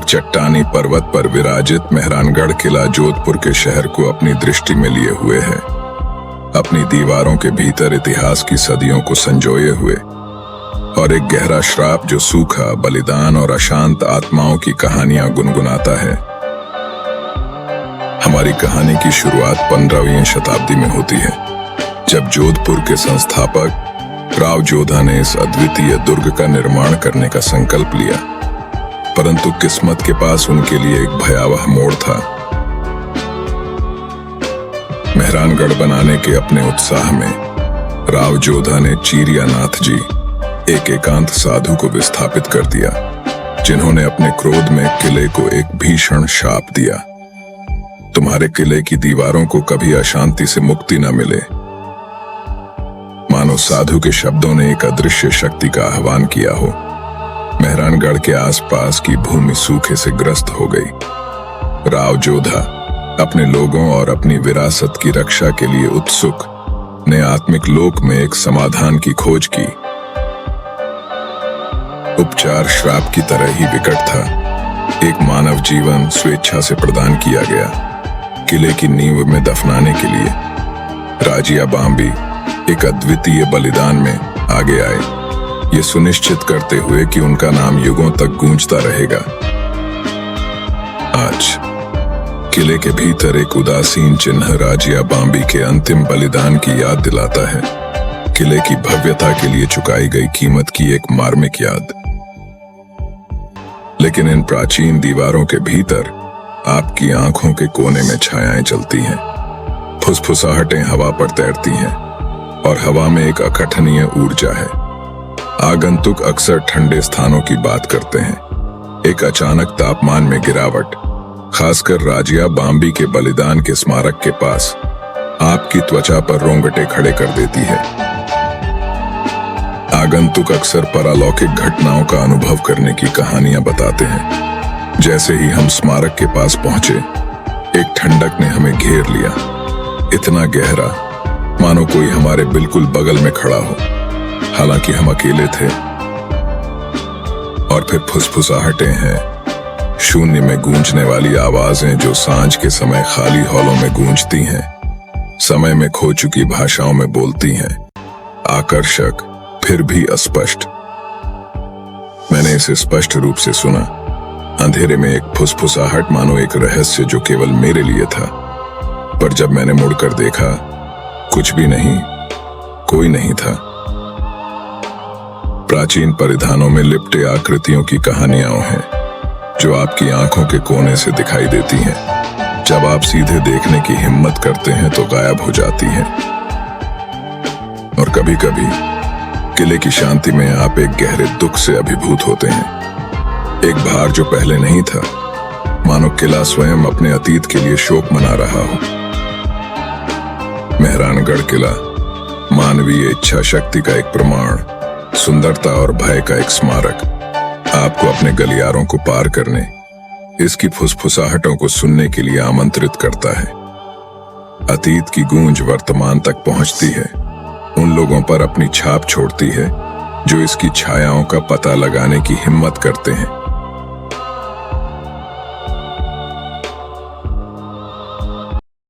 एक चट्टानी पर्वत पर विराजित मेहरानगढ़ किला जोधपुर के शहर को अपनी दृष्टि में लिए हुए है, अपनी दीवारों के भीतर इतिहास की सदियों को संजोए हुए, और एक गहरा श्राप जो सूखा, बलिदान और अशांत आत्माओं की कहानियां गुनगुनाता है। हमारी कहानी की शुरुआत 15वीं शताब्दी में होती है, जब जोधपुर के संस्थापक राव जोधा ने इस अद्वितीय दुर्ग का निर्माण करने का संकल्प लिया। परंतु किस्मत के पास उनके लिए एक भयावह मोड़ था। मेहरानगढ़ बनाने के अपने उत्साह में राव जोधा ने चीरियानाथ जी, एक एकांत साधु को विस्थापित कर दिया, जिन्होंने अपने क्रोध में किले को एक भीषण शाप दिया। तुम्हारे किले की दीवारों को कभी अशांति से मुक्ति न मिले। मानो साधु के शब्दों ने एक अदृश्य शक्ति का आह्वान किया हो। मेहरानगढ़ के आसपास की भूमि सूखे से ग्रस्त हो गई। राव जोधा अपने लोगों और अपनी विरासत की रक्षा के लिए उत्सुक ने आत्मिक लोक में एक समाधान की खोज की। उपचार श्राप की तरह ही विकट था। एक मानव जीवन स्वेच्छा से प्रदान किया गया। किले की नींव में दफनाने के लिए राजिया बाम्बी एक अद्वितीय बलिदान में आगे आए, ये सुनिश्चित करते हुए कि उनका नाम युगों तक गूंजता रहेगा। आज किले के भीतर एक उदासीन चिन्ह राजिया बाम्बी के अंतिम बलिदान की याद दिलाता है, किले की भव्यता के लिए चुकाई गई कीमत की एक मार्मिक याद। लेकिन इन प्राचीन दीवारों के भीतर आपकी आंखों के कोने में छायाएं चलती हैं, फुसफुसाहटें हवा पर तैरती हैं, और हवा में एक अकथनीय ऊर्जा है। आगंतुक अक्सर ठंडे स्थानों की बात करते हैं। एक अचानक तापमान में गिरावट, खासकर राजिया बाम्बी के बलिदान के स्मारक के पास, आपकी त्वचा पर रोंगटे खड़े कर देती है। आगंतुक अक्सर परालौकिक घटनाओं का अनुभव करने की कहानियां बताते हैं। जैसे ही हम स्मारक के पास पहुंचे, एक ठंडक ने हमें घेर लिया, इतना गहरा मानो कोई हमारे बिल्कुल बगल में खड़ा हो। हालांकि हम अकेले थे। और फिर फुसफुसाहटें हैं, शून्य में गूंजने वाली आवाजें जो सांझ के समय खाली हॉलों में गूंजती हैं, समय में खो चुकी भाषाओं में बोलती हैं, आकर्षक फिर भी अस्पष्ट। मैंने इसे स्पष्ट रूप से सुना। अंधेरे में एक फुसफुसाहट मानो एक रहस्य जो केवल मेरे लिए था। पर जब मैंने मुड़कर देखा, कुछ भी नहीं, कोई नहीं था। प्राचीन परिधानों में लिपटे आकृतियों की कहानियां हैं, जो आपकी आंखों के कोने से दिखाई देती हैं। जब आप सीधे देखने की हिम्मत करते हैं तो गायब हो जाती हैं। और कभी-कभी किले की शांति में आप एक गहरे दुख से अभिभूत होते हैं। एक भार जो पहले नहीं था, मानो किला स्वयं अपने अतीत के लिए शोक मना रहा हो। मेहरानगढ़ किला मानवीय इच्छा शक्ति का एक प्रमाण, सुंदरता और भय का एक स्मारक, आपको अपने गलियारों को पार करने, इसकी फुसफुसाहटों को सुनने के लिए आमंत्रित करता है। अतीत की गूंज वर्तमान तक पहुंचती है, उन लोगों पर अपनी छाप छोड़ती है जो इसकी छायाओं का पता लगाने की हिम्मत करते हैं।